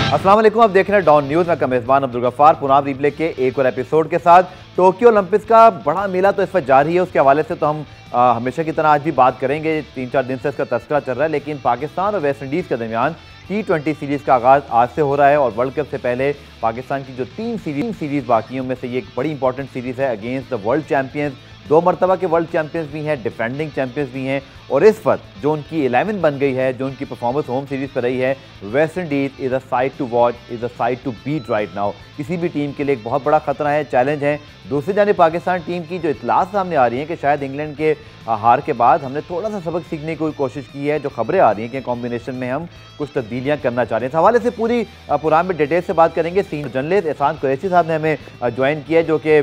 अस्सलाम वालेकुम, आप देख रहे हैं डॉन न्यूज़। मैं मेज़बान अब्दुल गफ्फार पुनाव रिप्ले के एक और एपिसोड के साथ। टोक्यो ओलंपिक्स का बड़ा मेला तो इस वक्त जारी है, उसके हवाले से तो हम हमेशा की तरह आज भी बात करेंगे। 3-4 दिन से इसका तस्करा चल रहा है, लेकिन पाकिस्तान और वेस्ट इंडीज़ के दरमियान T20 सीरीज़ का आगाज़ आज से हो रहा है और वर्ल्ड कप से पहले पाकिस्तान की जो 3 सीरीज़ बाकी हैं उनमें से ये एक बड़ी इंपॉर्टेंट सीरीज़ है अगेंस्ट द वर्ल्ड चैंपियंस। 2 मरतबा के वर्ल्ड चैंपियंस भी हैं, डिफेंडिंग चैंपियंस भी हैं, और इस वक्त जो उनकी 11 बन गई है, जो उनकी परफॉर्मेंस होम सीरीज़ पर रही है, West Indies is a side to watch, is a side to beat right now. किसी भी टीम के लिए एक बहुत बड़ा खतरा है, चैलेंज है। दूसरी जानिब पाकिस्तान टीम की जो इतलात सामने आ रही हैं कि शायद इंग्लैंड के हार के बाद हमने थोड़ा सा सबक सीखने की कोशिश की है। जो खबरें आ रही हैं कि कॉम्बिनेशन में हम कुछ तब्दीलियाँ करना चाह रहे हैं, इस हवाले से पूरी प्रोग्राम में डिटेल से बात करेंगे। सीनियर जर्नलिस्ट एहसान कुरैशी साहब ने हमें ज्वाइन किया, जो कि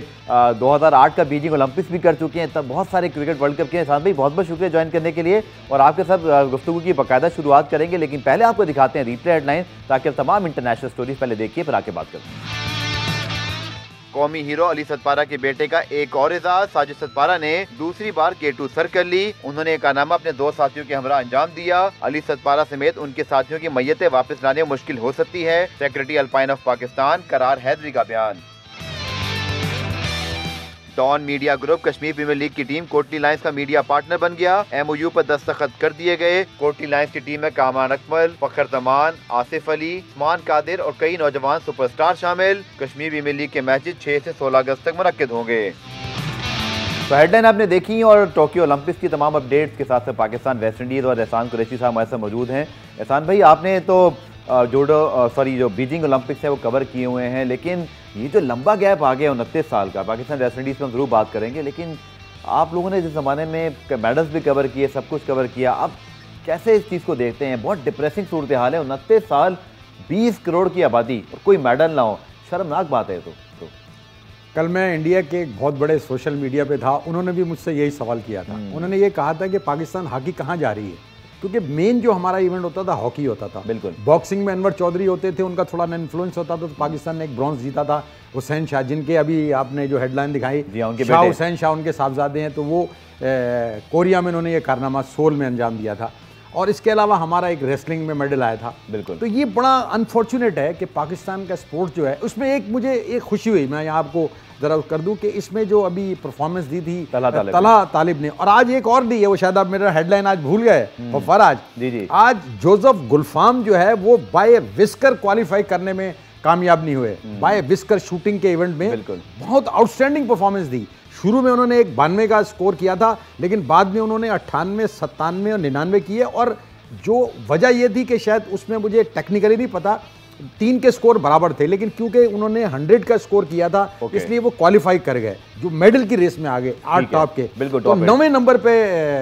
2008 का बीजिंग ओलंपिक्स भी कर चुके हैं, तब बहुत सारे क्रिकेट वर्ल्ड कप के। एहसान भाई बहुत बहुत शुक्रिया ज्वाइन करने के लिए, और आपके साथ गुफ्तगू की बाकायदा शुरुआत करेंगे। लेकिन पहले आपको दिखाते हैं रिप्ले हेडलाइन, ताकि तमाम इंटरनेशनल स्टोरीज पहले देखिए फिर आके बात करते हैं। कौमी हीरो अली सतपारा के बेटे का एक और एजाज। साजिद सतपारा ने दूसरी बार K2 सर कर ली। उन्होंने एक कारनामा अपने 2 साथियों के हमरा अंजाम दिया। अली सतपारा समेत उनके साथियों की मैयतें वापस लाने में मुश्किल हो सकती है, सेक्रेटरी अल्पाइन ऑफ पाकिस्तान करार हैदरी का बयान। Dawn media group Kashmir premier league की टीम कोटली लायंस का मीडिया पार्टनर बन गया। MOU पर दस्तखत कर दिए गए। कोटली लायंस की टीम में कामान अकमल, फखर तमान, आसिफ अली, उस्मान कादिर और कई नौजवान सुपरस्टार शामिल। कश्मीर प्रीमियर लीग के मैचेस 6 से 16 अगस्त तक मुनक्किद होंगे। तो हेडलाइन आपने देखी, और टोक्यो ओलंपिक्स की तमाम अपडेट्स के साथ साथ पाकिस्तान वेस्ट इंडीज़ और एहसान कुरैशी साहब हमारे साथ मौजूद हैं। एहसान भाई, आपने तो जो बीजिंग ओलंपिक्स है वो कवर किए हुए हैं, लेकिन ये जो लंबा गैप आ गया 29 साल का पाकिस्तान वेस्ट इंडीज़ में हम ज़रूर बात करेंगे, लेकिन आप लोगों ने जिस ज़माने में मेडल्स भी कवर किए, सब कुछ कवर किया, अब कैसे इस चीज़ को देखते हैं? बहुत डिप्रेसिंग सूरत हाल है। 29 साल, 20 करोड़ की आबादी और कोई मेडल ना हो, शर्मनाक बात है। तो कल मैं इंडिया के एक बहुत बड़े सोशल मीडिया पे था, उन्होंने भी मुझसे यही सवाल किया था। उन्होंने ये कहा था कि पाकिस्तान हॉकी कहाँ जा रही है, क्योंकि मेन जो हमारा इवेंट होता था हॉकी होता था। बिल्कुल। बॉक्सिंग में अनवर चौधरी होते थे, उनका थोड़ा इन्फ्लुएंस होता था, तो पाकिस्तान ने एक ब्रॉन्ज जीता था। हुसैन शाह, जिनके अभी आपने जो हेडलाइन दिखाई, शाह हुसैन शाह उनके साहबजादे हैं, तो वो कोरिया में उन्होंने ये कारनामा सोल में अंजाम दिया था। और इसके अलावा हमारा एक रेसलिंग में मेडल आया था। बिल्कुल। तो ये बड़ा अनफॉर्चुनेट है कि पाकिस्तान का स्पोर्ट जो है उसमें मुझे एक खुशी हुई, मैं यहाँ आपको ज़रा कर दूं कि इसमें जो अभी परफॉर्मेंस दी थी तला तालिब ने, और आज एक और दी है, वो शायद आप मेरा हेडलाइन आज भूल गए, और फराज जी। आज जोसेफ गुलफाम जो है वो बाय विस्कर क्वालिफाई करने में कामयाब नहीं हुए। बाय विस्कर शूटिंग के इवेंट में बहुत आउटस्टैंडिंग परफॉर्मेंस दी। शुरू में उन्होंने एक 92 का स्कोर किया था, लेकिन बाद में उन्होंने 98, 97 और 99 किए। और जो वजह यह थी कि शायद उसमें मुझे टेक्निकली नहीं पता, 3 के स्कोर बराबर थे, लेकिन क्योंकि उन्होंने 100 का स्कोर किया था, इसलिए वो क्वालिफाई कर गए, जो मेडल की रेस में आ गए 8 टॉप के। तो 9वें नंबर पे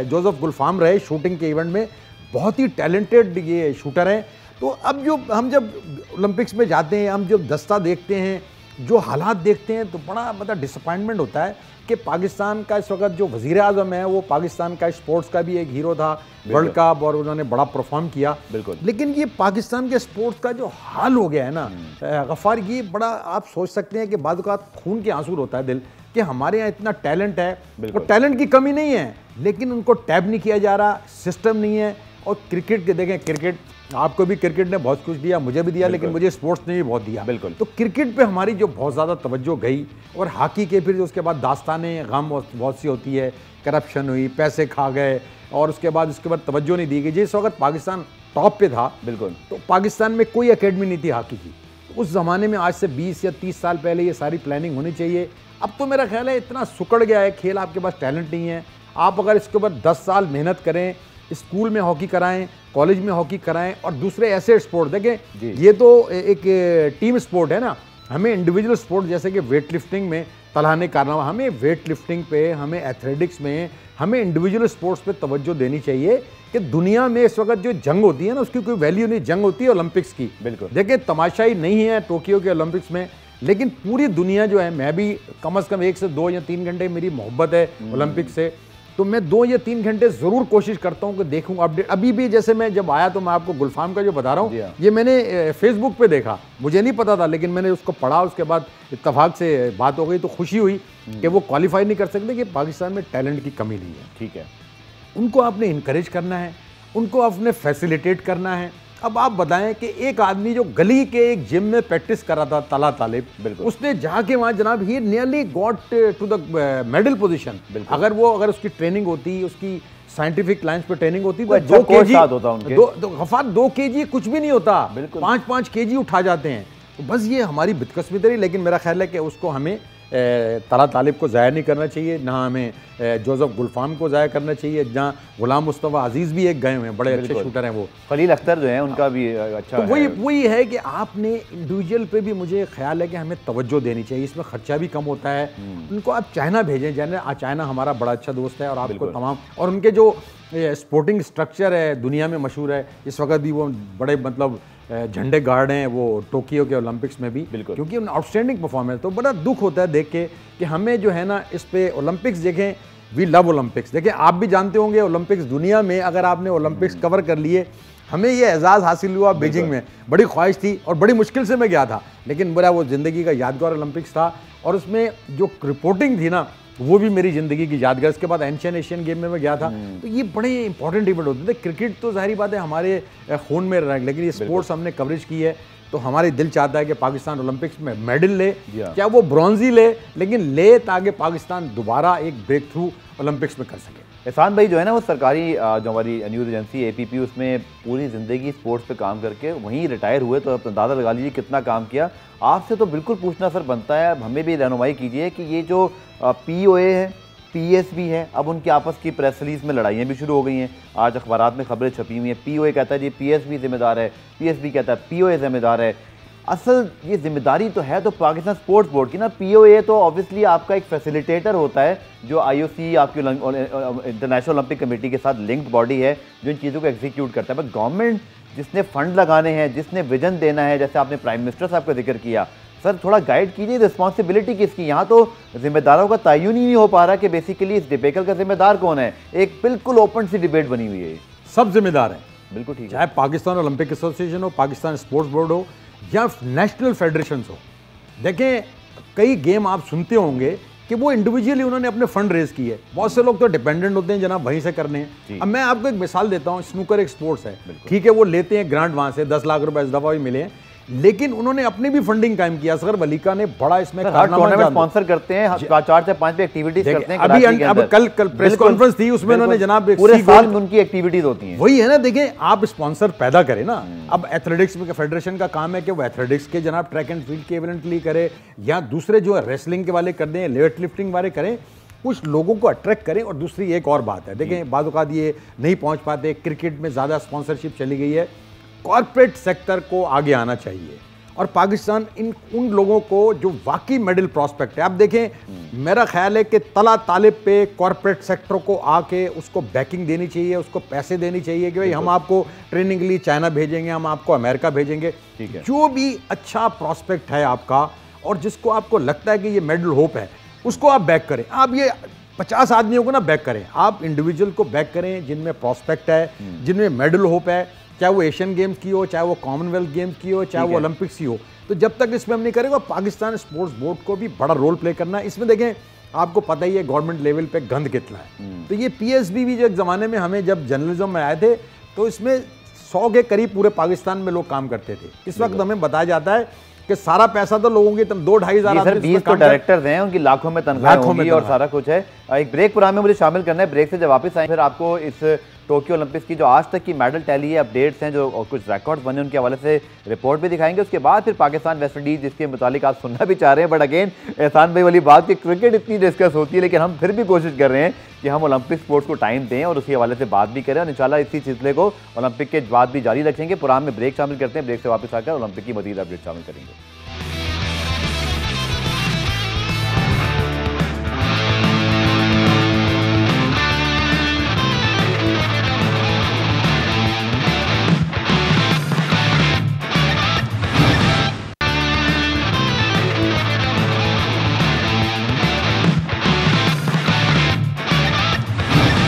जोसेफ गुलफाम रहे शूटिंग के इवेंट में। बहुत ही टैलेंटेड ये शूटर हैं। तो अब हम जब ओलंपिक्स में जाते हैं, हम जब दस्ता देखते हैं, जो हालात देखते हैं, तो बड़ा मतलब डिसअपॉइंटमेंट होता है कि पाकिस्तान का इस वक्त जो वज़ीर आज़म है वो पाकिस्तान का स्पोर्ट्स का भी एक हीरो था वर्ल्ड कप, और उन्होंने बड़ा परफॉर्म किया। बिल्कुल। लेकिन ये पाकिस्तान के स्पोर्ट्स का जो हाल हो गया है ना गफ्फार, ये बड़ा आप सोच सकते हैं कि बाद औक़ात खून के आंसू होता है दिल, कि हमारे यहाँ इतना टैलेंट है, और टैलेंट की कमी नहीं है, लेकिन उनको टैप नहीं किया जा रहा, सिस्टम नहीं है। और क्रिकेट के देखें, क्रिकेट आपको भी क्रिकेट ने बहुत कुछ दिया, मुझे भी दिया, लेकिन मुझे स्पोर्ट्स ने भी बहुत दिया। बिल्कुल। तो क्रिकेट पे हमारी जो बहुत ज़्यादा तवज्जो गई, और हॉकी के फिर उसके बाद दास्तानें गम बहुत सी होती है, करप्शन हुई, पैसे खा गए, और उसके बाद तवज्जो नहीं दी गई। जिस वक्त पाकिस्तान टॉप पे था, बिल्कुल, तो पाकिस्तान में कोई अकेडमी नहीं थी हॉकी की। तो उस ज़माने में, आज से 20 या 30 साल पहले ये सारी प्लानिंग होनी चाहिए। अब तो मेरा ख्याल है इतना सुकड़ गया है खेल, आपके पास टैलेंट नहीं है। आप अगर इसके ऊपर 10 साल मेहनत करें, स्कूल में हॉकी कराएं, कॉलेज में हॉकी कराएं, और दूसरे ऐसे स्पोर्ट देखें, ये तो एक टीम स्पोर्ट है ना। हमें इंडिविजुअल स्पोर्ट जैसे कि वेट लिफ्टिंग में तलाने कारनामा, हमें वेट लिफ्टिंग पे, हमें एथलेटिक्स में, हमें इंडिविजुअल स्पोर्ट्स पे तवज्जो देनी चाहिए कि दुनिया में इस वक्त जो जंग होती है ना, उसकी कोई वैल्यू नहीं। जंग होती है ओलंपिक्स की। बिल्कुल। देखिए, तमाशाई नहीं है टोक्यो के ओलंपिक्स में, लेकिन पूरी दुनिया जो है, मैं भी कम से कम 1 से 2 या 3 घंटे मेरी मोहब्बत है ओलंपिक्स से, तो मैं 2 या 3 घंटे ज़रूर कोशिश करता हूँ कि देखूँ अपडेट। अभी भी जैसे मैं जब आया, तो मैं आपको गुलफाम का जो बता रहा हूँ, ये मैंने फेसबुक पे देखा, मुझे नहीं पता था, लेकिन मैंने उसको पढ़ा, उसके बाद इत्तफाक से बात हो गई, तो खुशी हुई कि वो क्वालिफाई नहीं कर सकते, कि पाकिस्तान में टैलेंट की कमी नहीं है। ठीक है, उनको आपने इनकरेज करना है, उनको आपने फैसिलिटेट करना है, अब आप बताएं कि एक आदमी जो गली के एक जिम में प्रैक्टिस कर रहा था, तला तालिब, उसने जाके वहां जनाब he nearly got to the medal position. अगर उसकी ट्रेनिंग होती, उसकी साइंटिफिक लाइंस पे ट्रेनिंग होती तो 2 केजी गफार 2 केजी कुछ भी नहीं होता, 5-5 केजी उठा जाते हैं। तो बस ये हमारी बदकिस्मती रही, लेकिन मेरा ख्याल है कि उसको हमें तला तालिब को ज़ाया नहीं करना चाहिए, ना हमें जोसेफ गुलफाम को ज़ाया करना चाहिए, जहाँ गुलाम मुस्तफ़ा अजीज़ भी एक गए हुए हैं, बड़े अच्छे शूटर हैं वो, खलील अख्तर जो हैं उनका भी अच्छा तो वही है कि आपने इंडिविजुअल पे भी मुझे ख्याल है कि हमें तवज्जो देनी चाहिए, इसमें खर्चा भी कम होता है। उनको आप चाइना भेजें, चाइना हमारा बड़ा अच्छा दोस्त है और आपको तमाम, और उनके जो स्पोर्टिंग स्ट्रक्चर है दुनिया में मशहूर है, इस वक्त भी वो बड़े मतलब झंडे गार्ड हैं वो टोक्यो के ओलंपिक्स में भी, क्योंकि उन आउटस्टैंडिंग परफॉर्मेंस। तो बड़ा दुख होता है देख के कि हमें जो है ना इस पे ओलंपिक्स देखें, वी लव ओलंपिक्स। देखिए आप भी जानते होंगे ओलंपिक्स दुनिया में, अगर आपने ओलंपिक्स कवर कर लिए, हमें ये एजाज़ हासिल हुआ बीजिंग में, बड़ी ख्वाहिश थी और बड़ी मुश्किल से मैं गया था, लेकिन बड़ा वो ज़िंदगी का यादगार ओलंपिक्स था। और उसमें जो रिपोर्टिंग थी ना वो भी मेरी ज़िंदगी की यादगार। इसके बाद एशियन गेम में मैं गया था, तो ये बड़े इंपॉर्टेंट इवेंट होते थे। क्रिकेट तो जाहिर बात है हमारे खून में रहा है, लेकिन ये स्पोर्ट्स हमने कवरेज की है, तो हमारे दिल चाहता है कि पाकिस्तान ओलंपिक्स में मेडल ले, क्या वो ब्रॉन्ज ही ले, लेकिन ले ताकि पाकिस्तान दोबारा एक ब्रेक थ्रू ओलंपिक्स में कर सके। एहसान भाई जो है ना वो सरकारी जो हमारी न्यूज़ एजेंसी APP, उसमें पूरी ज़िंदगी स्पोर्ट्स पे काम करके वहीं रिटायर हुए, तो अब अंदाज़ा लगा लीजिए कितना काम किया। आपसे तो बिल्कुल पूछना सर बनता है, अब हमें भी रहनुमाई कीजिए कि ये जो POA है, PSB है, अब उनकी आपस की प्रेस रिलीज में लड़ाइयाँ भी शुरू हो गई हैं। आज अखबारात में खबरें छपी हुई हैं, POA कहता है जी PSB जिम्मेदार है, PSB कहता है POA जिम्मेदार है। असल ये जिम्मेदारी तो है तो पाकिस्तान स्पोर्ट्स बोर्ड की ना। POA तो ऑब्वियसली आपका एक फैसिलिटेटर होता है, जो IOC आपकी इंटरनेशनल ओलंपिक कमेटी के साथ लिंक्ड बॉडी है, जो इन चीज़ों को एग्जीक्यूट करता है। बट गवर्नमेंट जिसने फंड लगाने हैं, जिसने विजन देना है, जैसे आपने प्राइम मिनिस्टर साहब का जिक्र किया, सर थोड़ा गाइड कीजिए, रिस्पॉन्सिबिलिटी किसकी? यहाँ तो जिम्मेदारों का तयन ही नहीं हो पा रहा कि बेसिकली इस डिबेकल का जिम्मेदार कौन है। एक बिल्कुल ओपन सी डिबेट बनी हुई है, सब जिम्मेदार हैं। बिल्कुल ठीक है, चाहे पाकिस्तान ओलंपिक एसोसिएशन हो, पाकिस्तान स्पोर्ट्स बोर्ड हो या नेशनल फेडरेशन हो। देखें कई गेम आप सुनते होंगे कि वो इंडिविजुअली उन्होंने अपने फंड रेज किए, बहुत से लोग तो डिपेंडेंट होते हैं जनाब वहीं से करने हैं। अब मैं आपको एक मिसाल देता हूँ, स्नूकर एक स्पोर्ट्स है, ठीक है, वो लेते हैं ग्रांट वहां से 10 लाख रुपए इस दफा भी मिले हैं, लेकिन उन्होंने अपनी भी फंडिंग कायम किया। असगर वली का ने बड़ा इसमें टूर्नामेंट स्पॉन्सर करते हैं, 4 से 5 एक्टिविटीज करते हैं। अभी अब कल प्रेस कॉन्फ्रेंस थी, उसमें उन्होंने जनाब पूरे साल में उनकी एक्टिविटीज होती हैं। वही है ना, देखें आप स्पॉन्सर पैदा करें ना। अब एथलेटिक्स में फेडरेशन का काम है कि वो एथलेटिक्स के जनाब ट्रैक एंड फील्ड के इवेंट लिए करे, या दूसरे जो रेसलिंग के वाले कर दें, वेट लिफ्टिंग वाले करें, कुछ लोगों को अट्रैक्ट करें। और दूसरी एक और बात है, देखें बाद औक़ात ये नहीं पहुंच पाते, क्रिकेट में ज़्यादा स्पॉन्सरशिप चली गई है, कॉर्पोरेट सेक्टर को आगे आना चाहिए। और पाकिस्तान उन लोगों को जो वाकई मेडल प्रॉस्पेक्ट है, आप देखें मेरा ख्याल है कि तला तालिब पे कॉर्पोरेट सेक्टर को आके उसको बैकिंग देनी चाहिए, उसको पैसे देनी चाहिए कि भाई हम आपको ट्रेनिंग के लिए चाइना भेजेंगे, हम आपको अमेरिका भेजेंगे। जो भी अच्छा प्रॉस्पेक्ट है आपका और जिसको आपको लगता है कि ये मेडल होप है, उसको आप बैक करें। आप ये 50 आदमियों को ना बैक करें, आप इंडिविजुअल को बैक करें जिनमें प्रॉस्पेक्ट है, जिनमें मेडल होप है, चाहे वो एशियन गेम्स की हो, चाहे वो कॉमनवेल्थ गेम्स की हो, चाहे वो ओलंपिक्स की हो। तो जब तक इसमें हम नहीं करेंगे, पाकिस्तान स्पोर्ट्स बोर्ड को भी बड़ा रोल प्ले करना है इसमें। देखें आपको पता ही है गवर्नमेंट लेवल पे गंद कितना है। तो ये PSB भी जो एक ज़माने में हमें जब जर्नलिज्म में आए थे, तो इसमें 100 के करीब पूरे पाकिस्तान में लोग काम करते थे। इस वक्त हमें बताया जाता है कि सारा पैसा तो लोगों की 2-2.5 हज़ार 20 तो डायरेक्टर्स हैं, उनकी लाखों में तनख्वाह होगी और सारा कुछ है। एक ब्रेक प्रोग्राम में मुझे शामिल करना है, ब्रेक से जब वापस आए फिर आपको इस टोक्यो ओलंपिक्स की जो आज तक की मेडल टैली है, अपडेट्स हैं जो और कुछ रिकॉर्ड्स बने उनके हवाले से रिपोर्ट भी दिखाएंगे। उसके बाद फिर पाकिस्तान वेस्ट इंडीज़ जिसके मुतालिक आप सुनना भी चाह रहे हैं, बट अगेन एहसान भाई वाली बात कि क्रिकेट इतनी डिस्कस होती है, लेकिन हम फिर भी कोशिश कर रहे हैं कि हम ओलंपिक स्पोर्ट्स को टाइम दें और उसी हवाले से बात भी करें, और इंशाल्लाह इसी सिलसिले को ओलंपिक के बाद भी जारी रखेंगे। प्रोग्राम में ब्रेक शामिल करते हैं, ब्रेक से वापस आकर ओलंपिक की मज़ीद अपडेट शामिल करेंगे।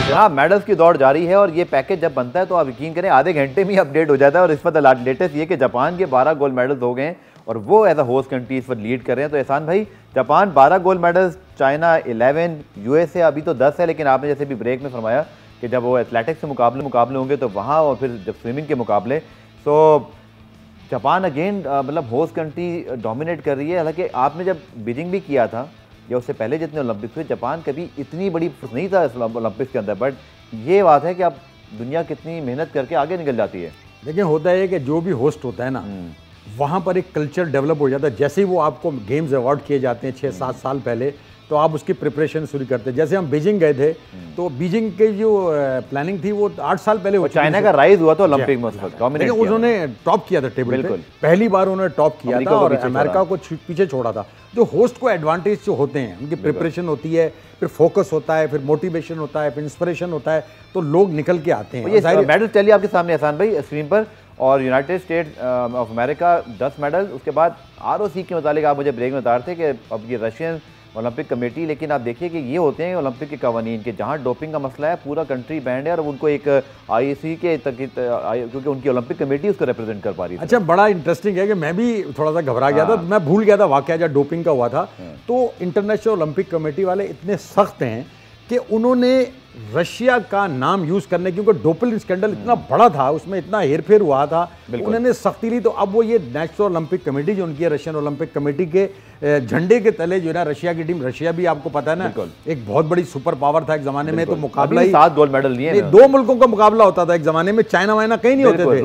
हाँ, मेडल्स की दौड़ जारी है और ये पैकेज जब बनता है तो आप यकीन करें आधे घंटे में ही अपडेट हो जाता है। और इस वक्त लेटेस्ट ये कि जापान के 12 गोल्ड मेडल्स हो गए और वो एज अ होस्ट कंट्री इस वक्त लीड कर रहे हैं। तो एहसान भाई, Japan 12 gold medals, China 11, USA अभी तो 10 है, लेकिन आपने जैसे भी ब्रेक में फरमाया कि जब वो एथलेटिक्स से मुकाबले होंगे तो वहाँ, और फिर जब स्विमिंग के मुकाबले सो जापान अगेन मतलब होस्ट कंट्री डोमिनेट कर रही है। हालांकि आपने जब बीजिंग भी किया था या उससे पहले जितने ओलंपिक्स हुए, जापान कभी इतनी बड़ी नहीं था ओलंपिक्स के अंदर, बट ये बात है कि अब दुनिया कितनी मेहनत करके आगे निकल जाती है। लेकिन होता है कि जो भी होस्ट होता है ना, वहाँ पर एक कल्चर डेवलप हो जाता है। जैसे ही वो आपको गेम्स अवार्ड किए जाते हैं 6-7 साल पहले, तो आप उसकी प्रिपरेशन शुरू करते हैं। जैसे हम बीजिंग गए थे, तो बीजिंग की जो प्लानिंग थी वो 8 साल पहले हो चुकी। चाइना का राइज हुआ था ओलंपिक में उस वक्त, लेकिन उन्होंने टॉप किया था टेबल पे, पहली बार उन्होंने टॉप किया था और अमेरिका को पीछे छोड़ा था। जो होस्ट को एडवांटेज जो होते हैं, उनकी प्रिपरेशन होती है, फिर फोकस होता है, फिर मोटिवेशन होता है, फिर इंस्पिरेशन होता है, तो लोग निकल के आते हैं। ये मेडल चलिए आपके सामने एहसान भाई स्क्रीन पर, और United state of America 10 medal. उसके बाद ROC के मुताबिक आप मुझे ब्रेक में बता रहे थे कि अब ये रशियन ओलंपिक कमेटी, लेकिन आप देखिए कि ये होते हैं ओलंपिक के कवानीन के, जहाँ डोपिंग का मसला है पूरा कंट्री बैंड है और उनको एक IOC के क्योंकि उनकी ओलंपिक कमेटी उसको रिप्रेजेंट कर पा रही है। अच्छा, बड़ा इंटरेस्टिंग है कि मैं भी थोड़ा सा घबरा गया था, मैं भूल गया था वाकया जब डोपिंग का हुआ था। तो इंटरनेशनल ओलंपिक कमेटी वाले इतने सख्त हैं कि उन्होंने रशिया का नाम यूज करने, क्योंकि डोपिंग स्कैंडल इतना बड़ा था, उसमें इतना हेरफेर हुआ था, उन्होंने सख्ती ली। तो अब वो ये नेशनल ओलंपिक कमेटी जो उनकी है, रशियन ओलंपिक कमेटी के झंडे के तले जो है ना रशिया की टीम, रशिया भी आपको पता है ना एक बहुत बड़ी सुपर पावर था एक जमाने में, तो मुकाबला ही 7 गोल्ड मेडल लिए, 2 मुल्कों का मुकाबला होता था एक जमाने में। चाइना वाइना कहीं नहीं होते थे,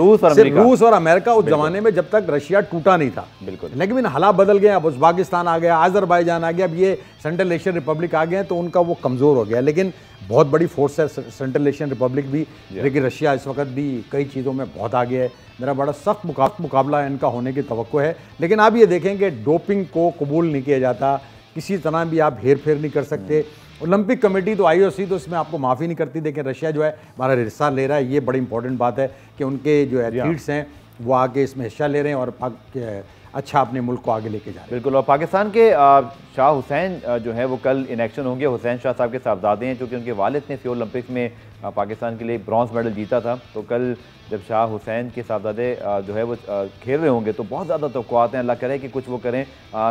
रूस और अमेरिका उस जमाने में, जब तक रशिया टूटा नहीं था। लेकिन हालात बदल गए, अब उज़्बेकिस्तान आ गया, अज़रबैजान आ गया, अब ये सेंट्रल एशियन रिपब्लिक आ गए, तो उनका वो कमजोर हो गया। लेकिन बहुत बड़ी फोर्स है सेंट्रल एशियन रिपब्लिक भी, लेकिन रशिया इस वक्त भी कई चीज़ों में बहुत आगे है। मेरा बड़ा सख्त मुकाबला इनका होने की तवक्को है। लेकिन आप ये देखें कि डोपिंग को कबूल नहीं किया जाता, किसी तरह भी आप हेर फेर नहीं कर सकते। ओलंपिक कमेटी तो IOC तो इसमें आपको माफ़ी नहीं करती, लेकिन रशिया जो है हमारा हिस्सा ले रहा है। ये बड़ी इंपॉर्टेंट बात है कि उनके जो एथलीट्स हैं वो आगे इसमें हिस्सा ले रहे हैं और अच्छा अपने मुल्क को आगे लेके जा रहे हैं। बिल्कुल। और पाकिस्तान के शाह हुसैन जो है वो कल इन एक्शन होंगे। हुसैन शाह साहब के साहबजादे हैं, क्योंकि उनके वालिद ने सियोल ओलंपिक्स में पाकिस्तान के लिए ब्रॉन्ज मेडल जीता था। तो कल जब शाह हुसैन के साहबजादे जो है वो खेल रहे होंगे, तो बहुत ज़्यादा तवक्कुआत हैं, अल्लाह करे कि कुछ वो करें।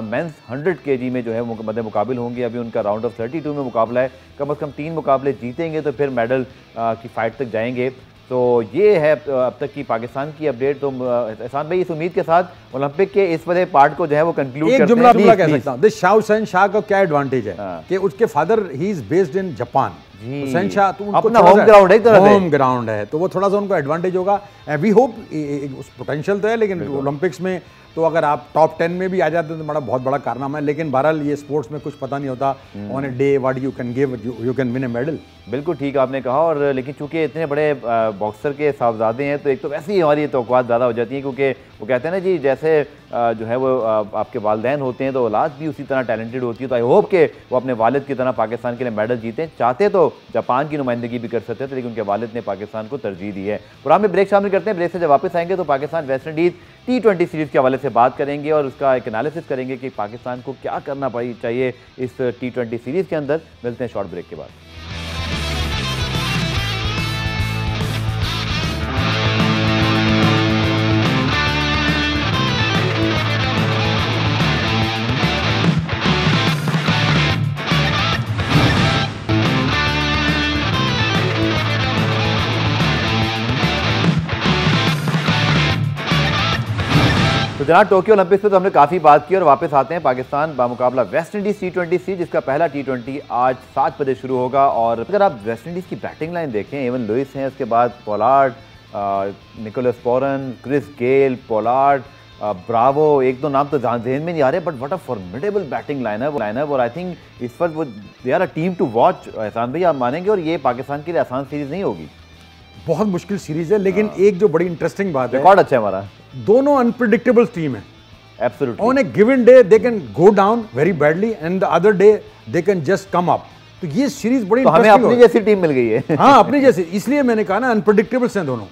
मेंस 100 kg में जो है वो मद्दे मुकाबिल होंगे। अभी उनका राउंड ऑफ 32 में मुकाबला है, कम से कम 3 मुकाबले जीतेंगे तो फिर मेडल की फाइट तक जाएंगे। तो ये है अब तक की पाकिस्तान की अपडेट। तो एहसान भाई, इस उम्मीद के साथ ओलंपिक के इस वाले पार्ट को जो है वो कंक्लूड करते हैं। एक जुमला कह सकता हूं, शाह हुसैन शाह का क्या एडवांटेज है कि उसके father he is based in Japan. Hussain Shah तो अपना होम ग्राउंड है, होम ग्राउंड है, तो वो थोड़ा सा उनको एडवांटेज होगा। वी होप उस पोटेंशियल तो है, लेकिन ओलंपिक्स में तो अगर आप टॉप 10 में भी आ जाते हैं तो बड़ा बहुत बड़ा कारनामा है। लेकिन बहरहाल ये स्पोर्ट्स में कुछ पता नहीं होता, on a day what you can give, you can win A medal. बिल्कुल ठीक आपने कहा। और लेकिन चूंकि इतने बड़े बॉक्सर के साहबजादे हैं, तो एक तो वैसे ही हमारी तवक्कुआत ज़्यादा हो जाती हैं, क्योंकि वो कहते हैं ना जी, जैसे जो है वो आपके वालिदैन होते हैं तो औलाद भी उसी तरह टैलेंटेड होती है। तो आई होप कि वो अपने वालिद की तरह पाकिस्तान के लिए मेडल जीतें। चाहते तो जापान की नुमाइंदगी भी कर सकते थे, लेकिन उनके वालिद ने पाकिस्तान को तरजीह दी है। प्रोग्राम में ब्रेक शामिल करते हैं। ब्रेक से जब वापस आएंगे तो Pakistan waste Indies T20 series के हवाले से बात करेंगे और उसका एक एनालिसिस करेंगे कि पाकिस्तान को क्या करना चाहिए इस T20 सीरीज़ के अंदर। मिलते हैं शॉर्ट ब्रेक के बाद। तो जनाब, टोक्यो ओलंपिक्स पे तो हमने काफ़ी बात की और वापस आते हैं। पाकिस्तान बामुकाबला वेस्ट इंडीज़ T20 सीरीज, जिसका पहला T20 आज 7 बजे शुरू होगा। और अगर आप वेस्ट इंडीज़ की बैटिंग लाइन देखें, एवन लुइस हैं, उसके बाद Pollard, Nicholas Pooran, Chris Gayle, Pollard, Bravo, एक दो नाम तो जहन में नहीं आ रहे, but what a formidable batting lineup. और आई थिंक इस वक्त वो they are a team to watch. Ehsan भाई, आप मानेंगे, और ये पाकिस्तान के लिए आसान सीरीज़ नहीं होगी, बहुत मुश्किल सीरीज़ है। लेकिन एक जो बड़ी इंटरेस्टिंग बात है, रिकॉर्ड अच्छा है हमारा, दोनों अनप्रेडिक्टेबल टीम है। Absolutely. On A given day they can go down very badly and the other day they can just come up. तो ये सीरीज बड़ी तो हमें अपनी जैसी टीम मिल गई है। हाँ, अपनी जैसी, इसलिए मैंने कहा ना अनप्रेडिक्टेबल्स हैं दोनों,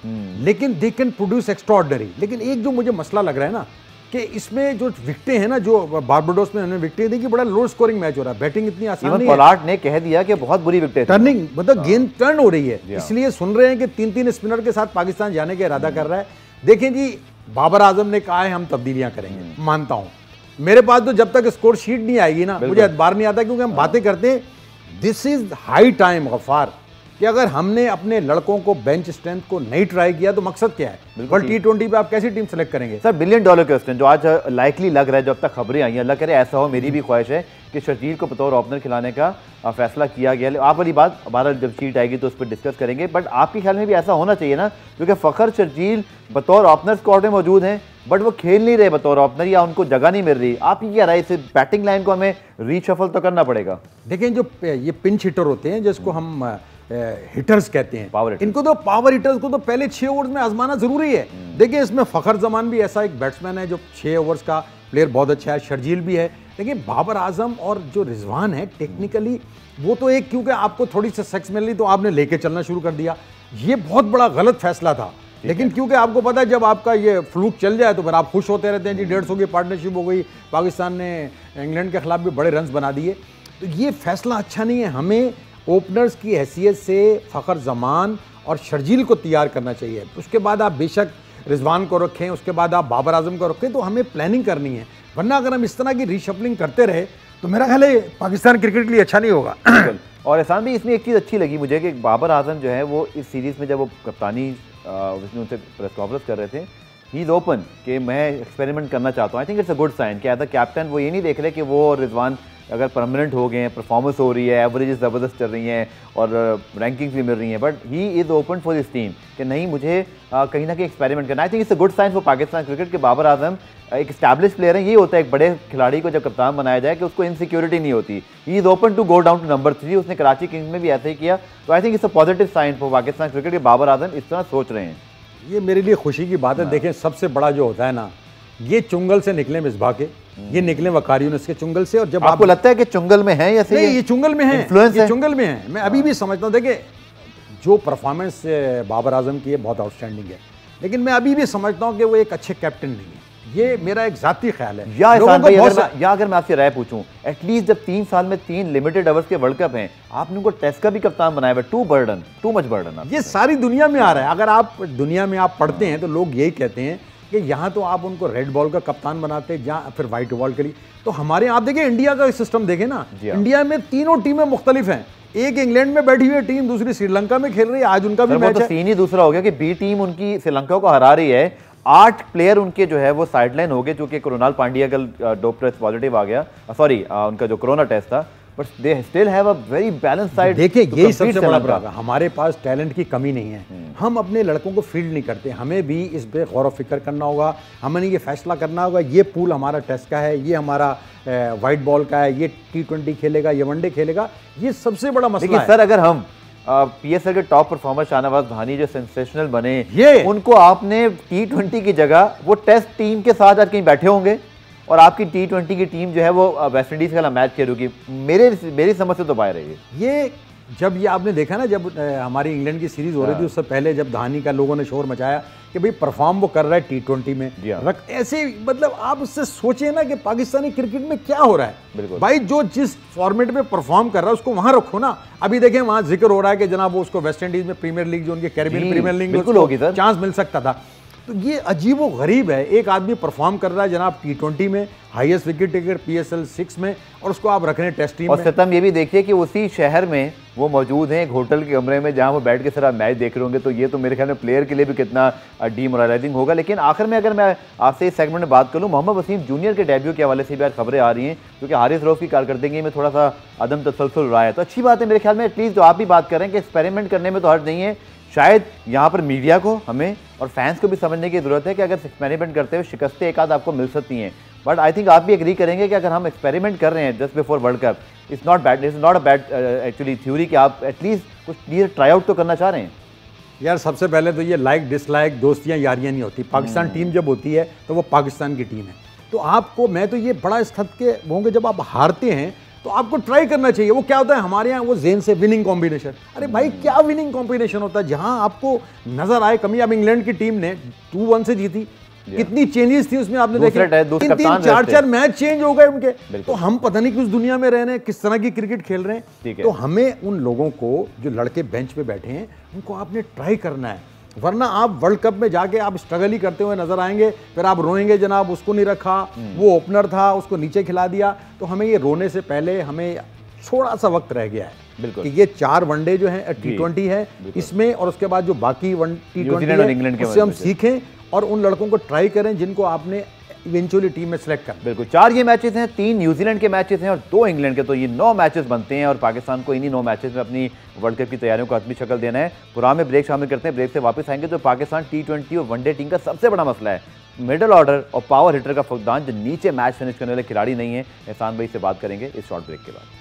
लेकिन दे कैन प्रोड्यूस एक्स्ट्राऑर्डिनरी। लेकिन एक जो मुझे मसला लग रहा है ना, कि इसमें जो विकेटें हैं ना, जो बारबाडोस में उन्होंने विकेटें दी कि बड़ा लो स्कोरिंग मैच हो रहा है, बैटिंग इतनी आसान नहीं है। पोलार्ड ने कह दिया कि बहुत बुरी विकेटें, टर्निंग मतलब गेंद टर्न हो रही है, इसलिए सुन रहे हैं कि 3-3 स्पिनर के साथ पाकिस्तान जाने का इरादा कर रहा है। देखें जी, बाबर आजम ने कहा है हम तब्दीलियां करेंगे, मानता हूं। मेरे पास तो जब तक स्कोर शीट नहीं आएगी ना, मुझे एतबार नहीं आता, क्योंकि हम बातें करते हैं। This is high time Ghaffar कि अगर हमने अपने लड़कों को बेंच स्ट्रेंथ को नहीं ट्राई किया तो मकसद क्या है? कल T20 पे आप कैसी टीम सेलेक्ट करेंगे? सर $1 बिलियन क्वेश्चन जो आज लाइकली लग रहा है, जो अब तक खबरें आई हैं, अल्लाह करे ऐसा हो, मेरी भी ख्वाहिश है कि शर्जील को बतौर ओपनर खिलाने का फैसला किया गया। आप वाली बात हमारा जब शीट आएगी तो उस पर डिस्कस करेंगे, बट आपके ख्याल में भी ऐसा होना चाहिए ना, क्योंकि फ़खर शर्जील बतौर ओपनर स्क्वाड में मौजूद हैं बट वो खेल नहीं रहे बतौर ओपनर, या उनको जगह नहीं मिल रही। आप ये कह रहा है इस बैटिंग लाइन को हमें रीशफल तो करना पड़ेगा? देखिए, जो ये पिंच हिटर होते हैं जिसको हम हिटर्स कहते हैं, पावर हिटर्स, इनको तो पावर हिटर्स को तो पहले 6 ओवर्स में आजमाना जरूरी है। देखिए, इसमें फ़खर जमान भी ऐसा एक बैट्समैन है जो 6 ओवर्स का प्लेयर बहुत अच्छा है, शर्जील भी है। देखिए, बाबर आजम और जो रिजवान है टेक्निकली वो तो एक, क्योंकि आपको थोड़ी सी सेक्स मिल रही तो आपने लेके चलना शुरू कर दिया, ये बहुत बड़ा गलत फैसला था। लेकिन क्योंकि आपको पता है जब आपका ये फ्लूक चल जाए तो फिर आप खुश होते रहते हैं जी 150 की पार्टनरशिप हो गई, पाकिस्तान ने इंग्लैंड के खिलाफ भी बड़े रन्स बना दिए। तो ये फैसला अच्छा नहीं है। हमें ओपनर्स की हैसियत से फ़खर जमान और शर्जील को तैयार करना चाहिए, उसके बाद आप बेशक रिजवान को रखें, उसके बाद आप बाबर आजम को रखें, तो हमें प्लानिंग करनी है। वरना अगर हम इस तरह की रीशफलिंग करते रहे तो मेरा ख्याल है पाकिस्तान क्रिकेट के लिए अच्छा नहीं होगा। और एहसान भी इसमें एक चीज़ अच्छी लगी मुझे कि बाबर आजम जो है वो इस सीरीज़ में जब वो कप्तानी विष्णु उनसे प्रेस कॉन्फ्रेंस कर रहे थे, ही इज़ ओपन कि मैं एक्सपेरिमेंट करना चाहता हूँ। I think it's a good sign कि एज अ कैप्टन वो ये नहीं देख रहे कि वो और रिजवान अगर परमानेंट हो गए हैं, परफॉर्मेंस हो रही है, एवरेजेस ज़बरदस्त चल रही हैं और रैंकिंग्स भी मिल रही हैं, but he is open for this team कि नहीं, मुझे कहीं ना कहीं एक्सपेरिमेंट करना। I think it's a good sign for Pakistan cricket के बाबर आजम एक स्टैब्लिश प्लेयर है। ये होता है एक बड़े खिलाड़ी को जब कप्तान बनाया जाए कि उसको इनसिक्योरिटी नहीं होती। He is open to go down to number 3। उसने कराची किंग्स में भी ऐसे ही किया। तो I think it's a positive sign for Pakistan cricket के बाबर आजम इस तरह सोच रहे हैं। ये मेरे लिए खुशी की बात है। देखें, सबसे बड़ा जो होता है ना, ये चुंगल से निकले मिसबाह के, ये निकले वकार यूनिस के चुंगल से। और जब आपको लगता है कि चुंगल में है या नहीं, ये चुंगल में है, ये चुंगल में है। मैं अभी भी समझता हूँ, देखिए जो परफॉर्मेंस बाबर आजम की है बहुत आउटस्टैंडिंग है, लेकिन मैं अभी भी समझता हूँ कि वो एक अच्छे कैप्टन नहीं है। ये मेरा एक जाती ख्याल है। या अगर मैं आपसे राय पूछूं, एटलीस्ट जब 3 साल में 3 लिमिटेड ओवर्स के वर्ल्ड कप हैं, आपने उनको टेस्ट का भी कप्तान बनाया हुआ, टू मच बर्डन। ये सारी दुनिया में आ रहा है। अगर आप दुनिया में आप पढ़ते हैं तो लोग यही कहते हैं कि यहाँ तो आप उनको रेड बॉल का कप्तान बनाते हैं, जहाँ फिर व्हाइट बॉल के लिए। तो हमारे यहाँ आप देखिए, इंडिया का सिस्टम देखें ना, इंडिया में तीनों टीमें मुख्तलिफ हैं। एक इंग्लैंड में बैठी हुई टीम, दूसरी श्रीलंका में खेल रही है, आज उनका भी मैच है। सीन ही दूसरा हो गया कि बी टीम उनकी श्रीलंका को हरा रही है। 8 प्लेयर उनके जो है वो साइडलाइन हो गए, क्योंकि कृणाल पांड्या कल डोप टेस्ट पॉजिटिव आ गया, सॉरी उनका जो कोरोना टेस्ट था, but they still have a very balance side. देखिए, यही सबसे बड़ा प्रॉब्लम, हमारे पास टैलेंट की कमी नहीं है। हम अपने लड़कों को फील्ड नहीं करते। हमें भी इस पे गौर फिक्र करना होगा। हमें ये फैसला करना होगा, ये पूल हमारा टेस्ट का है, ये हमारा वाइट बॉल का है, ये T20 खेलेगा, ये वनडे खेलेगा। ये सबसे बड़ा मसला है। सर, अगर हम PSL के टॉप परफॉर्मर शाहनवाज धानी जो सेंसेशनल बने, ये उनको आपने T20 की जगह वो टेस्ट टीम के साथ आज कहीं बैठे होंगे और आपकी T20 की टीम जो है वो वेस्ट इंडीज वाला मैच खेलेगी, मेरी समझ से तो बाहर है। ये जब ये आपने देखा ना, जब हमारी इंग्लैंड की सीरीज हो रही थी, उससे पहले जब धानी का लोगों ने शोर मचाया कि भाई परफॉर्म वो कर रहा है T20 में, ऐसे मतलब आप उससे सोचिए ना कि पाकिस्तानी क्रिकेट में क्या हो रहा है। भाई जो जिस फॉर्मेट में परफॉर्म कर रहा है उसको वहां रखो ना। अभी देखें, वहां जिक्र हो रहा है कि जनाब वो उसको वेस्ट इंडीज में प्रीमियर लीग, जो उनके कैरिबियन प्रीमियर लीग में चांस मिल सकता था। तो ये अजीब व गरीब है। एक आदमी परफॉर्म कर रहा है जनाब T20 में, हाईएस्ट विकेट टेकर PSL 6 में, और उसको आप रख रहे हैं टेस्ट टीम में। और सतम ये भी देखिए कि उसी शहर में वो मौजूद हैं, एक होटल के कमरे में, जहां वो बैठ के सारा मैच देख रहे होंगे। तो ये तो मेरे ख्याल में प्लेयर के लिए भी कितना डीमोरलाइजिंग होगा। लेकिन आखिर में अगर मैं आपसे इस सेगमेंट में बात करूँ, मोहम्मद वसीम जूनियर के डेब्यू के हवाले से भी आज खबरें आ रही हैं, क्योंकि हारिस रऊफ की कारकर्दगी में थोड़ा सा अदम तसलसल रहा है। तो अच्छी बात है मेरे ख्याल में। एटलीस्ट जो आप भी बात कर रहे हैं कि एक्सपेरिमेंट करने में तो हर्ज नहीं है। शायद यहाँ पर मीडिया को, हमें और फैंस को भी समझने की जरूरत है कि अगर एक्सपेरिमेंट करते हुए शिकस्तें एक आध आपको मिल सकती हैं, बट आई थिंक आप भी एग्री करेंगे कि अगर हम एक्सपेरिमेंट कर रहे हैं just before world cup, it's not a bad actually theory कि आप एटलीस्ट कुछ क्लियर ट्राई आउट तो करना चाह रहे हैं। यार, सबसे पहले तो ये लाइक डिसलाइक, दोस्तियाँ यारियाँ नहीं होती। पाकिस्तान टीम जब होती है तो वो पाकिस्तान की टीम है। तो आपको, मैं तो ये बड़ा इस हद के होंगे, जब आप हारते हैं तो आपको ट्राई करना चाहिए। वो क्या होता है हमारे यहाँ, वो जेन से विनिंग कॉम्बिनेशन। अरे भाई, क्या विनिंग कॉम्बिनेशन होता है जहां आपको नजर आए कमी। अब इंग्लैंड की टीम ने 2-1 से जीती, कितनी चेंजेस थी उसमें आपने देखे, 3-3 4-4 मैच चेंज हो गए उनके। तो हम पता नहीं किस दुनिया में रह रहे हैं, किस तरह की क्रिकेट खेल रहे हैं। तो हमें उन लोगों को, जो लड़के बेंच पे बैठे हैं, उनको आपने ट्राई करना है। वरना आप वर्ल्ड कप में जाके आप स्ट्रगल ही करते हुए नजर आएंगे, फिर आप रोएंगे जनाब उसको नहीं रखा, वो ओपनर था उसको नीचे खिला दिया। तो हमें ये रोने से पहले हमें थोड़ा सा वक्त रह गया है। कि ये 4 वनडे जो है T20 है इसमें, और उसके बाद जो बाकी T20 है उससे हम सीखें और उन लड़कों को ट्राई करें जिनको आपने इवेंचुअली टीम में सेलेक्ट कर। बिल्कुल, 4 ये मैचेस हैं, 3 न्यूजीलैंड के मैचेस हैं और 2 इंग्लैंड के, तो ये 9 मैचेस बनते हैं और पाकिस्तान को इन्हीं 9 मैचेस में अपनी वर्ल्ड कप की तैयारियों को हतमी शक्ल देना है। पुराने ब्रेक शामिल करते हैं, ब्रेक से वापस आएंगे तो पाकिस्तान T20 और वनडे टीम का सबसे बड़ा मसला है मिडल ऑर्डर और पावर हिटर का फुकदान, जो नीचे मैच फिनिश करने वाले खिलाड़ी नहीं है। एहसान भाई से बात करेंगे इस शॉर्ट ब्रेक के बाद।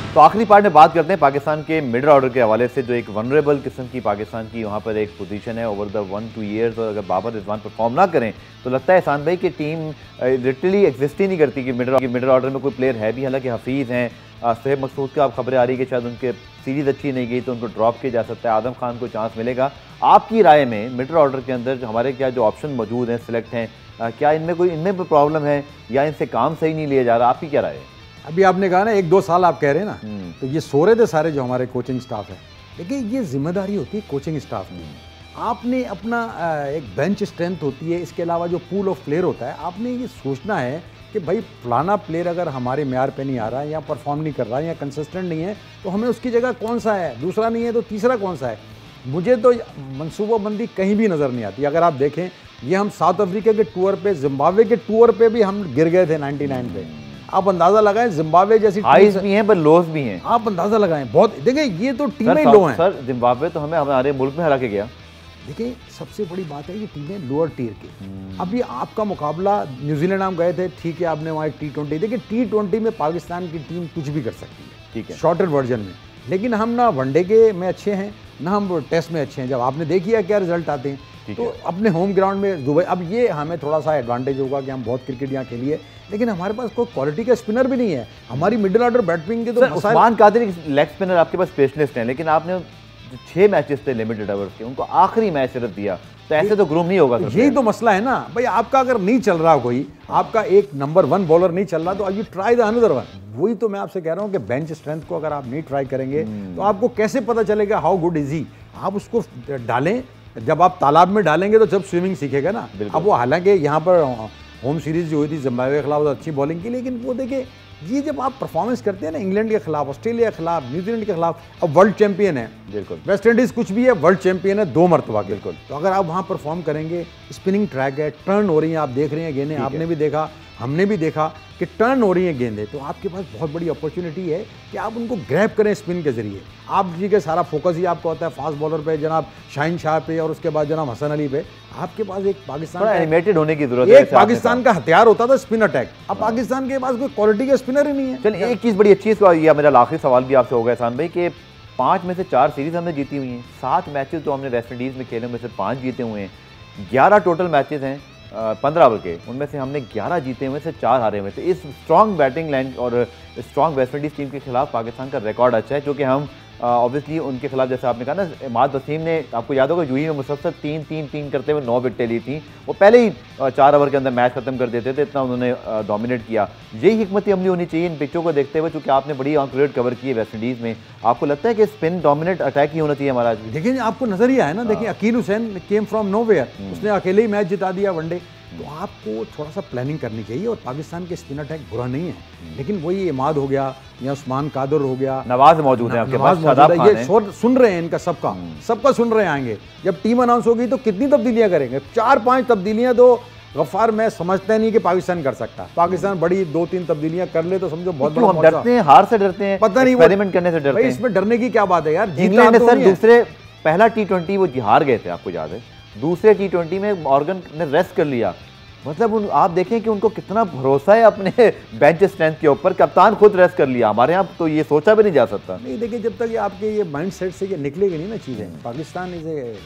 तो आखिरी पार्ट में बात करते हैं पाकिस्तान के मिडल ऑर्डर के हवाले से, जो एक वनरेबल किस्म की पाकिस्तान की वहाँ पर एक पोजीशन है ओवर द 1-2 ईयर्स। और अगर बाबर रिजवान परफॉर्म ना करें तो लगता है एहसान भाई की टीम लिटरली एग्जिस्ट ही नहीं करती कि मिडल ऑर्डर में कोई प्लेयर है भी। हालांकि हफीज़ हैं, सोहेब मकसूद का आप खबरें आ रही है कि शायद उनके सीरीज़ अच्छी नहीं गई तो उनको ड्रॉप किया जा सकता है, आदम खान को चांस मिलेगा। आपकी राय में मिडल ऑर्डर के अंदर हमारे क्या जो ऑप्शन मौजूद हैं, सिलेक्ट हैं, क्या इनमें कोई प्रॉब्लम है या इनसे काम सही नहीं लिया जा रहा? आपकी क्या राय है? अभी आपने कहा ना 1-2 साल आप कह रहे हैं ना, तो ये सो रहे थे सारे जो हमारे कोचिंग स्टाफ है। देखिए ये जिम्मेदारी होती है कोचिंग स्टाफ में। आपने अपना एक बेंच स्ट्रेंथ होती है, इसके अलावा जो पूल ऑफ प्लेयर होता है, आपने ये सोचना है कि भाई फलाना प्लेयर अगर हमारे म्यार पे नहीं आ रहा है या परफॉर्म नहीं कर रहा है या कंसिस्टेंट नहीं है तो हमें उसकी जगह कौन सा है, दूसरा नहीं है तो तीसरा कौन सा है। मुझे तो मनसूबाबंदी कहीं भी नज़र नहीं आती। अगर आप देखें ये हम साउथ अफ्रीका के टूर पे, जिम्बाब्वे के टूर पे भी हम गिर गए थे 99 पे। आप अंदाजा लगाएं, जिम्बाब्वे जैसी हाईज भी हैं पर लोज भी हैं। आप अंदाजा लगाएं, बहुत देखिए ये तो टीमें लो हैं सर। जिम्बाब्वे तो हमें हमारे मुल्क में हरा के गया। देखिए सबसे बड़ी बात है ये टीमें लोअर टियर की। अभी आपका मुकाबला न्यूजीलैंड हम गए थे, ठीक है, आपने वहाँ T20 देखिए T20 में पाकिस्तान की टीम कुछ भी कर सकती है, ठीक है, शॉर्टर वर्जन में। लेकिन हम ना वनडे के में अच्छे हैं ना हम टेस्ट में अच्छे हैं। जब आपने देखी है क्या रिजल्ट आते हैं, तो अपने होम ग्राउंड में दुबई, अब ये हमें थोड़ा सा एडवांटेज होगा कि हम बहुत क्रिकेट यहाँ खेलिए, लेकिन हमारे पास कोई क्वालिटी का स्पिनर भी नहीं है। हमारी मिडिल ऑर्डर बैटिंग के तो उस्मान कादिर लेग स्पिनर आपके पास स्पेशलिस्ट हैं, लेकिन आपने जो 6 मैचेस थे लिमिटेड ओवर्स के उनको आखिरी मैच सिर्फ दिया, तो ऐसे तो ग्रूम नहीं होगा। यही तो मसला है ना भाई, आपका अगर नहीं चल रहा कोई, आपका एक नंबर 1 बॉलर नहीं चल रहा तो you try the another one. वही तो मैं आपसे कह रहा हूँ कि बेंच स्ट्रेंथ को अगर आप नहीं ट्राई करेंगे तो आपको कैसे पता चलेगा हाउ गुड इज ही। आप उसको डालें, जब आप तालाब में डालेंगे तो जब स्विमिंग सीखेगा ना। अब वो हालांकि यहाँ पर होम सीरीज जो हुई थी जिम्बाब्वे के खिलाफ तो अच्छी बॉलिंग की, लेकिन वो देखिए ये जब आप परफॉर्मेंस करते हैं ना इंग्लैंड के खिलाफ, ऑस्ट्रेलिया के खिलाफ, न्यूजीलैंड के खिलाफ, अब वर्ल्ड चैंपियन है, बिल्कुल वेस्ट इंडीज कुछ भी है, वर्ल्ड चैंपियन है 2 मरतबा, बिल्कुल। तो अगर आप वहाँ परफॉर्म करेंगे, स्पिनिंग ट्रैक है, टर्न हो रही है, आप देख रहे हैं गेंदें, आपने भी देखा, हमने भी देखा कि टर्न हो रही है गेंदें, तो आपके पास बहुत बड़ी अपॉर्चुनिटी है कि आप उनको ग्रैब करें स्पिन के जरिए। आप जी के सारा फोकस ही आपका होता है फास्ट बॉलर पे, जनाब शाहिन शाह पे और उसके बाद जनाब हसन अली पे। आपके पास एक पाकिस्तान एनिमेटेड होने की जरूरत है, एक पाकिस्तान का हथियार होता था स्पिन अटैक। अब पाकिस्तान के पास कोई क्वालिटी का स्पिनर ही नहीं है। चलिए एक चीज़ बड़ी अच्छी है, मेरा आखिरी सवाल भी आपसे होगा एहसान भाई, कि 5 में से 4 सीरीज हमने जीती हुई हैं, 7 मैचेस तो हमने वेस्ट इंडीज़ में खेले में से 5 जीते हुए हैं, 11 टोटल मैचेस हैं 15 ओवर के, उनमें से हमने 11 जीते हुए से 4 हारे हुए। तो इस स्ट्रॉन्ग बैटिंग लाइन और स्ट्रॉन्ग वेस्ट इंडीज़ टीम के खिलाफ पाकिस्तान का रिकॉर्ड अच्छा है, क्योंकि हम ऑब्वियसली उनके खिलाफ, जैसे आपने कहा ना, इमाद वसीम ने, आपको याद होगा, यूही में मुसलसल 3-3-3 करते हुए 9 विकेटें ली थी। वो पहले ही 4 ओवर के अंदर मैच खत्म कर देते थे, इतना उन्होंने डोमिनेट किया। यही हिकमत अमली होनी चाहिए इन पिचों को देखते हुए, क्योंकि आपने बड़ी ऑन क्रिकेट कवर की है वेस्ट इंडीज़ में। आपको लगता है कि स्पिन डोमिनेट अटैक ही होना चाहिए हमारा? देखिए आपको नजर ही आया ना, देखिए Akeal Hosein came from nowhere, उसने अकेले ही मैच जिता दिया वनडे। तो आपको थोड़ा सा प्लानिंग करनी चाहिए, और पाकिस्तान के स्पिन अटैक बुरा नहीं है, लेकिन वही इमाद हो गया या उस्मान कादर हो गया, नवाज मौजूद है आपके पास, ये सुन रहे हैं इनका, सबका सुन रहे आएंगे। जब टीम अनाउंस होगी तो कितनी तब्दीलियां करेंगे? 4-5 तब्दीलियां तो गफ्फार मैं समझता नहीं कि पाकिस्तान कर सकता। पाकिस्तान बड़ी 2-3 तब्दीलियां कर ले तो समझो बहुत बड़ा। हम डरते हैं, हार से डरते हैं, पता नहीं एक्सपेरिमेंट करने से डरते हैं। इसमें डरने की क्या बात है यार? इंग्लैंड ने सर दूसरे पहला T20 वो हार गए थे, आपको याद है, दूसरे T20 में मॉर्गन ने रेस्ट कर लिया। मतलब आप देखें कि उनको कितना भरोसा है अपने बेंच स्ट्रेंथ के ऊपर, कप्तान खुद रेस्ट कर लिया। हमारे यहाँ तो ये सोचा भी नहीं जा सकता। नहीं देखिए, जब तक ये आपके ये माइंड सेट से ये निकलेगी नहीं ना चीज़ें, Pakistan is a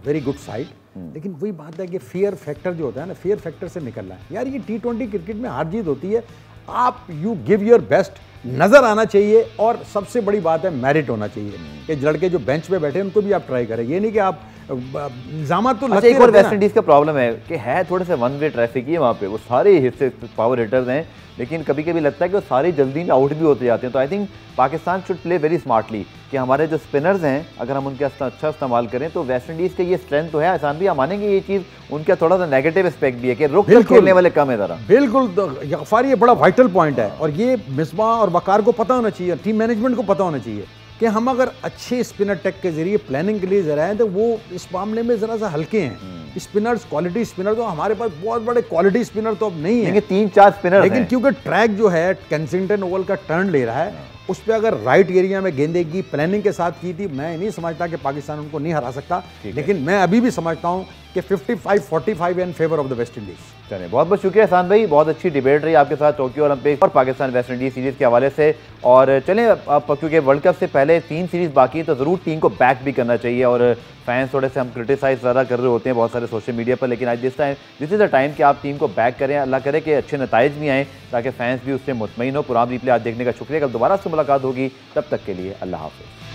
very good side, लेकिन वही बात है कि फियर फैक्टर जो होता है ना, फियर फैक्टर से निकलना है यार। ये T20 क्रिकेट में हार जीत होती है, आप यू गिव योर बेस्ट, नज़र आना चाहिए, और सबसे बड़ी बात है मेरिट होना चाहिए कि लड़के जो बेंच पे बैठे उनको भी आप ट्राई करें। ये नहीं कि आप इल्जाम तो अच्छा, लगते एक और रहते हैं वेस्ट इंडीज का प्रॉब्लम है कि है थोड़े से वन वे ट्रैफिक ही है वहाँ पे, वो सारे हिस्से पावर हिटर्स हैं, लेकिन कभी कभी लगता है कि वो सारी जल्दी में आउट भी होते जाते हैं। तो I think Pakistan should play very smartly कि हमारे जो स्पिनर्स हैं अगर हम उनका अच्छा इस्तेमाल करें तो वेस्ट इंडीज़ के ये स्ट्रेंथ तो है, आसान भी हम मानेंगे ये चीज़, उनका थोड़ा सा नेगेटिव एस्पेक्ट भी है कि रुक कर खेलने वाले कम है ज़रा। बिल्कुल गफ्फार, ये बड़ा वाइटल पॉइंट है और ये मिसबाह और वकार को पता होना चाहिए, टीम मैनेजमेंट को पता होना चाहिए कि हम अगर अच्छे स्पिनर टेक के जरिए प्लानिंग के लिए जरा हैं तो वो इस मामले में जरा सा हल्के हैं। स्पिनर्स, क्वालिटी स्पिनर, तो हमारे पास बहुत बड़े क्वालिटी स्पिनर तो अब नहीं है, 3-4 स्पिनर, लेकिन क्योंकि ट्रैक जो है केंसिंगटन ओवल का टर्न ले रहा है, उस पर अगर राइट एरिया में गेंदें की प्लानिंग के साथ की थी, मैं नहीं समझता कि पाकिस्तान उनको नहीं हरा सकता, लेकिन मैं अभी भी समझता हूं कि 55-45 in favour of the West Indies. चलिए, बहुत बहुत शुक्रिया एहसान भाई, बहुत अच्छी डिबेट रही आपके साथ टोक्यो ओलंपिक और पाकिस्तान वेस्ट इंडीज सीरीज़ के हवाले से। और चलें अब क्योंकि वर्ल्ड कप से पहले 3 सीरीज़ बाकी है तो ज़रूर टीम को बैक भी करना चाहिए। और फैंस थोड़े से हम क्रिटिसाइज़ ज़्यादा कर रहे होते हैं बहुत सारे सोशल मीडिया पर, लेकिन आज दिस इज़ द टाइम कि आप टीम को बैक करें, अल्लाह करे कि अच्छे नताइज भी आएँ ताकि फैंस भी उससे मुतमईन हो। पुराना रिप्ले आज देखने का शुक्रिया, कल दोबारा से मुलाकात होगी, तब तक के लिए अल्लाह हाफ़िज़।